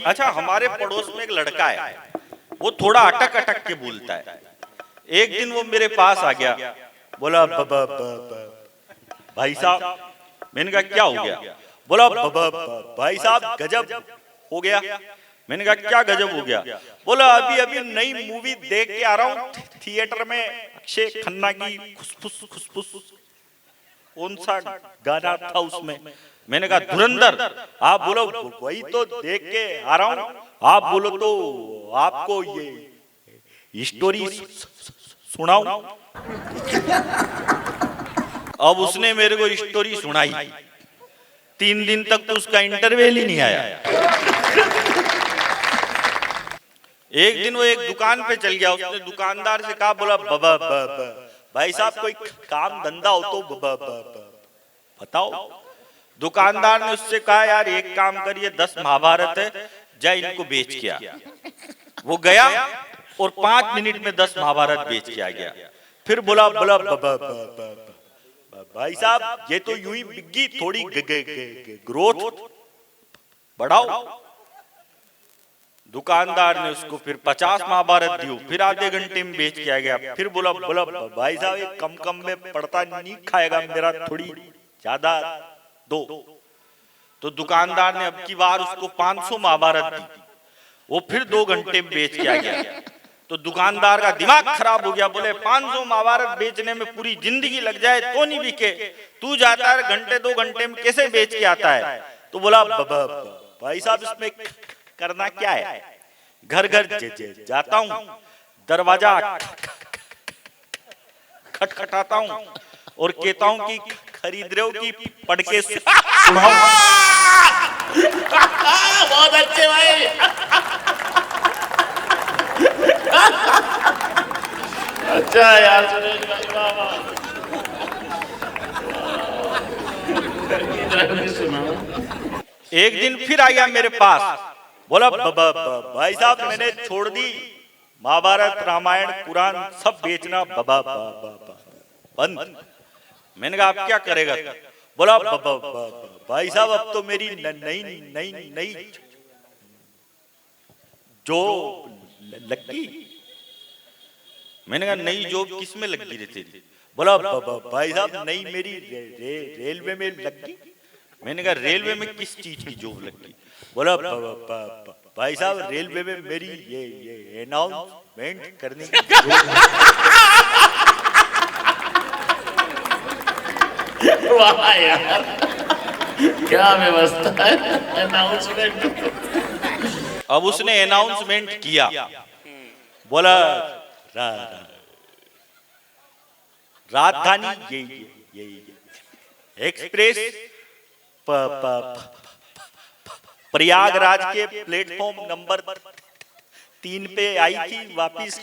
अच्छा, हमारे पड़ोस में एक लड़का है, वो थोड़ा अटक अटक के बोलता है। एक दिन वो मेरे पास आ गया, बोला भाई साहब। मैंने कहा क्या हो गया? बोला भाई साहब गजब हो गया। मैंने कहा क्या गजब हो गया? बोला अभी अभी नई मूवी देख के आ रहा हूँ थिएटर में, अक्षय खन्ना की खुसफुस खुसफुस, कौन सा गाना था उसमें? मैंने कहा धुरंधर। आप बोलो वही तो देख के आ रहा हूँ, आप बोलो तो आपको ये स्टोरी सुनाऊं? अब उसने मेरे को स्टोरी सुनाई। 3 दिन तक तो उसका इंटरवल ही नहीं आया। एक दिन वो एक दुकान पे चल गया, उसने दुकानदार से कहा, बोला भाई साहब कोई काम धंधा हो तो बताओ। दुकानदार ने उससे कहा यार एक काम करिए, 10 महाभारत है, जा इनको बेच के आ। वो गया और 5 मिनट में 10 महाभारत बेच के आ गया। फिर बोला भाई साहब ये तो यूं ही बिकी, थोड़ी ग्रोथ बढ़ाओ। दुकानदार ने उसको फिर 50 महाभारत दी, फिर आधे घंटे में बेच के आ गया। फिर बोला भाई साहब ये कम में पड़ता नहीं खाएगा, मेरा थोड़ी ज्यादा दो। तो दुकानदार ने अब की बार उसको 500 महाभारत दी, वो फिर 2 घंटे में बेच के आ गया। तो दुकानदार का दिमाग खराब हो गया, बोले 500 महाभारत बेचने में पूरी जिंदगी लग जाए तो नहीं बिके, तू जाता है घंटे 2 घंटे में कैसे बेच के आता है? तो बोला भाई साहब इसमें करना क्या है, घर घर जाता हूँ, दरवाजा खटखटाता हूँ और कहता हूँ कि खरीद रहे हो कि पढ़ के सुनाओ। बहुत अच्छे भाई। अच्छा यार सुरेश भाई, वाह सुनाओ। एक दिन फिर आ गया मेरे पास, बोला भाई साहब मैंने छोड़ दी महाभारत रामायण कुरान सब बेचना बंद। मैंने कहा आप क्या करेगा? बोला भाई साहब अब तो मेरी नई जॉब लगी। मैंने कहा नई जॉब किस में लगी रहती थी? बोला भाई साहब नई मेरी रेलवे में लगी। मैंने कहा रेलवे में किस चीज की जॉब लगी? बोला भाई साहब रेलवे में मेरी ये अनाउंसमेंट करने की। वाह यार क्या व्यवस्था है अनाउंसमेंट। अब उसने अनाउंसमेंट किया, बोला राजधानी ये एक्सप्रेस प्रयागराज के प्लेटफॉर्म नंबर 3 पे आई थी वापिस।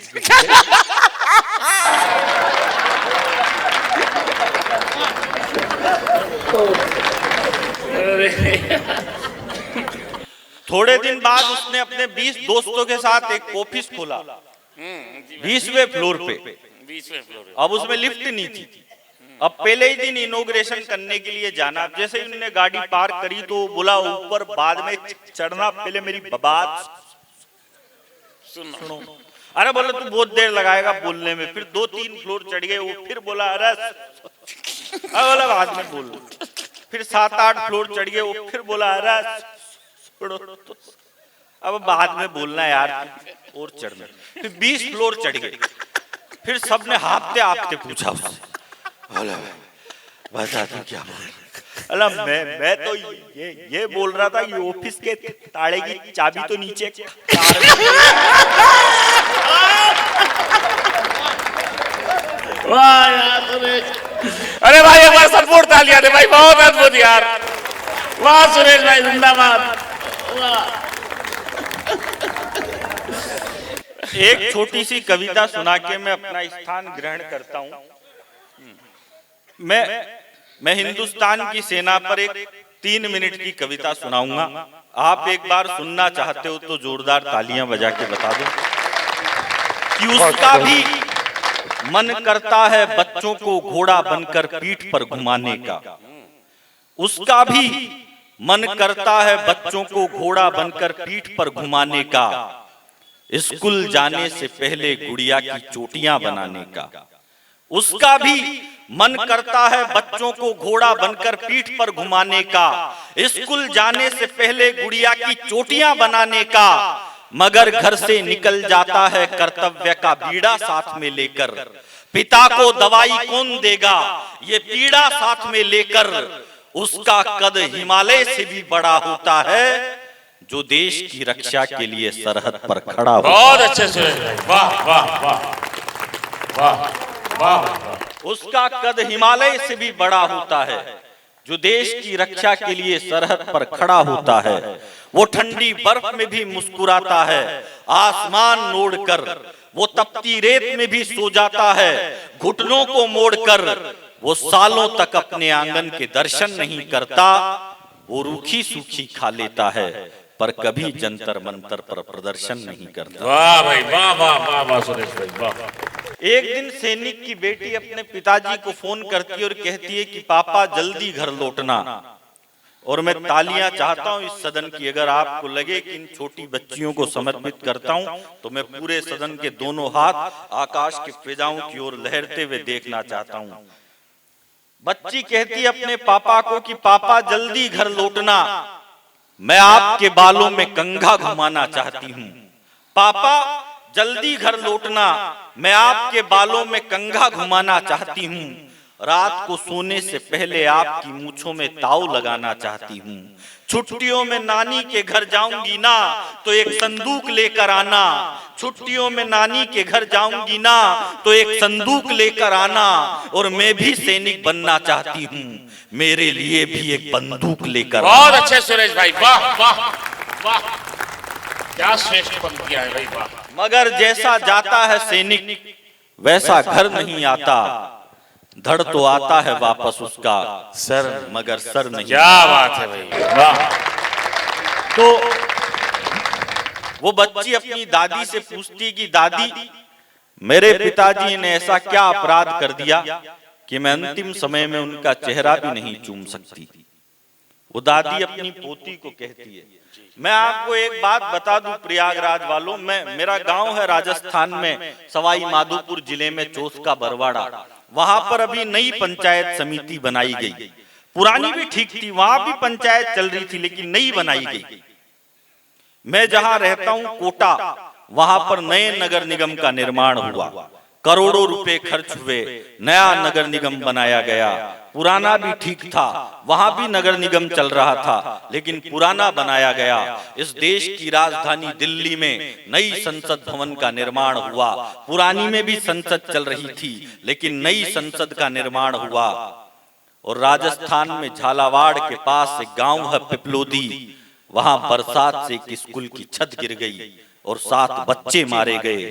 थोड़े दिन बाद उसने अपने 20 दोस्तों के साथ एक ऑफिस खोला 20वें फ्लोर पे। अब उसमें लिफ्ट नहीं थी। अब पहले ही दिन इनॉग्रेशन करने के लिए जाना, जैसे ही उन्होंने गाड़ी पार्क करी तो बोला ऊपर बाद में चढ़ना, पहले मेरी बात सुनो। अरे बोला तू बहुत देर लगाएगा बोलने में। फिर 2-3 फ्लोर चढ़ गए वो, फिर बोला अरे बोला बाद में बोल। फिर 7-8 फ्लोर चढ़ गए वो, फिर बोला अरे अब बाद में बोलना यार और चढ़ना। फिर 20 फ्लोर चढ़ गए। फिर सबने हाफते हाफते पूछा उससे, बता तू क्या बोल? अल्लाह मैं तो ये बोल रहा था ये ऑफिस के ताले की चाबी तो नीचे कार में। वाह यार सुरेश, अरे भाई एक बार सपोर्ट तालियां दे भाई, बहुत अद्भुत यार। वाह सुरेश भाई जिंदाबाद। एक छोटी सी कविता सुना के मैं अपना स्थान ग्रहण करता हूँ। मैं हिंदुस्तान की सेना पर एक 3 मिनट की कविता सुनाऊंगा। आप एक बार सुनना चाहते हो तो जोरदार तालियां बजा के बता दो कि उसका भी मन करता है बच्चों को घोड़ा बनकर पीठ पर घुमाने का। उसका भी मन करता है बच्चों को घोड़ा बनकर पीठ पर घुमाने का, स्कूल जाने से पहले गुड़िया की चोटियां बनाने का। उसका भी मन करता है बच्चों को घोड़ा बनकर पीठ पर घुमाने का, स्कूल जाने से पहले गुड़िया की चोटियां बनाने का, मगर घर से निकल जाता है कर्तव्य का बीड़ा साथ में लेकर। पिता को दवाई कौन देगा ये पीड़ा साथ में लेकर। उसका कद हिमालय से भी बड़ा होता है जो देश की रक्षा के लिए सरहद पर खड़ा हो। बहुत अच्छे से, वाह वाह वाह वाह वाह। उसका कद हिमालय से भी बड़ा होता है जो देश की रक्षा के लिए सरहद पर खड़ा होता है। वो ठंडी बर्फ में भी मुस्कुराता है आसमान मोड़कर, वो तपती रेत में भी सो जाता है घुटनों को मोड़कर। वो सालों तक अपने आंगन के दर्शन नहीं करता, वो रूखी सूखी खा लेता है पर कभी जंतर मंतर पर प्रदर्शन नहीं करता। वाह भाई वाह वाह वाह वाह सुरेश भाई वाह। एक दिन सैनिक की बेटी अपने पिताजी को फोन करती है और कहती है कि पापा जल्दी घर लौटना। और मैं तालियां चाहता हूं इस सदन की, अगर आपको लगे कि इन छोटी बच्चियों को समर्पित करता हूं तो मैं पूरे सदन के दोनों हाथ आकाश की फिजाओं की ओर लहरते हुए देखना चाहता हूं। बच्ची कहती है अपने पापा को कि पापा जल्दी घर लौटना, मैं आपके बालों में कंघा घुमाना चाहती हूँ। पापा जल्दी घर लौटना, मैं आपके बालों में कंघा घुमाना चाहती हूँ। रात को सोने से पहले आपकी मूंछों में ताव लगाना चाहती हूँ। छुट्टियों में नानी के घर जाऊंगी ना तो एक संदूक लेकर आना। छुट्टियों में नानी के घर जाऊंगी ना तो एक संदूक लेकर आना। और मैं भी सैनिक बनना चाहती हूँ, मेरे लिए भी एक बंदूक लेकर आना। बहुत अच्छे सुरेश भाई वाह वाह वाह, क्या श्रेष्ठ पंक्तियां हैं भाई वाह। मगर जैसा जाता है सैनिक वैसा घर नहीं आता, धड़ तो आता है वापस उसका सर, मगर सर नहीं। क्या बात है भाई वाह। तो वो बच्ची अपनी दादी से पूछती कि दादी मेरे पिताजी ने ऐसा क्या अपराध कर दिया कि मैं अंतिम समय में उनका चेहरा भी नहीं चूम सकती। वो दादी अपनी पोती को कहती है। मैं आपको एक बात बता दूं प्रयागराज वालों, मेरा गांव है राजस्थान में सवाई माधोपुर जिले में चोसका बरवाड़ा। वहां पर अभी नई पंचायत समिति बनाई गई, पुरानी भी ठीक थी, वहां भी पंचायत चल रही थी लेकिन नई बनाई गई। मैं जहां रहता हूं कोटा, वहां पर नए नगर निगम का निर्माण हुआ, करोड़ों रुपए खर्च हुए, नया नगर निगम बनाया गया। पुराना भी ठीक था, वहां भी नगर निगम चल रहा था लेकिन पुराना बनाया गया। इस देश की राजधानी दिल्ली में नई संसद भवन का निर्माण हुआ, पुरानी में भी संसद चल रही थी लेकिन नई संसद का निर्माण हुआ। और राजस्थान में झालावाड़ के पास एक गांव है पिपलोदी, वहां बरसात से एक स्कूल की छत गिर गई और 7 बच्चे मारे गए।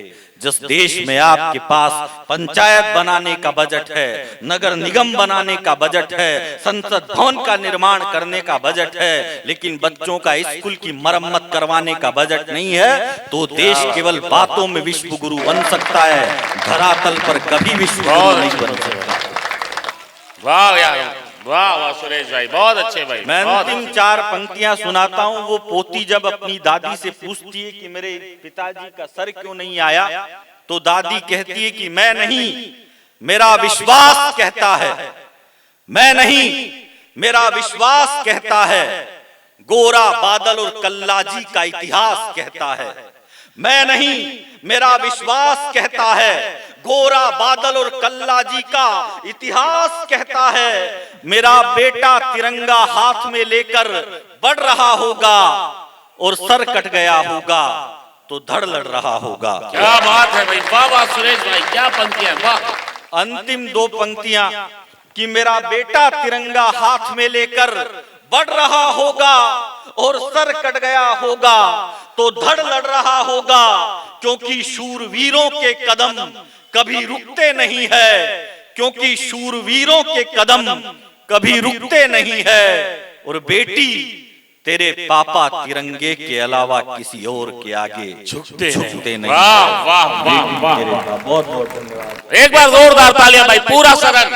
जिस देश में आपके पास पंचायत बनाने का बजट है, नगर निगम बनाने का बजट है, संसद भवन का निर्माण करने का बजट है, लेकिन बच्चों का स्कूल की मरम्मत करवाने का बजट नहीं है, तो देश केवल बातों में विश्व गुरु बन सकता है, धरातल पर कभी विश्व गुरु नहीं बन सकता। वाह यार वाह वाह सुरेश भाई बहुत अच्छे भाई। मैं अंतिम 4 पंक्तियां सुनाता हूं। वो पोती जब अपनी दादी से पूछती है कि मेरे पिताजी का सर क्यों नहीं आया, तो दादी कहती है कि मैं नहीं, मेरा विश्वास कहता है, मैं नहीं, मेरा विश्वास कहता है, गोरा बादल और कल्लाजी का इतिहास कहता है। मैं नहीं, मेरा विश्वास कहता है, गोरा बादल और कल्लाजी का इतिहास कहता है। मेरा बेटा तिरंगा हाथ में लेकर बढ़ रहा होगा और सर कट गया होगा तो धड़ लड़ रहा होगा। क्या बात है भाई वाह वाह सुरेश भाई, क्या पंक्तियां वाह। अंतिम 2 पंक्तियां कि मेरा बेटा तिरंगा हाथ में लेकर बढ़ रहा होगा और सर कट गया होगा तो धड़ लड़ रहा होगा, क्योंकि शूरवीरों के कदम कभी रुकते नहीं है, क्योंकि शूरवीरों के कदम कभी रुकते नहीं है। और बेटी तेरे पापा तिरंगे के अलावा किसी और के आगे झुकते नहीं। वाह वाह वाह वाह, बहुत बहुत धन्यवाद। एक बार जोरदार तालियां भाई, पूरा सदन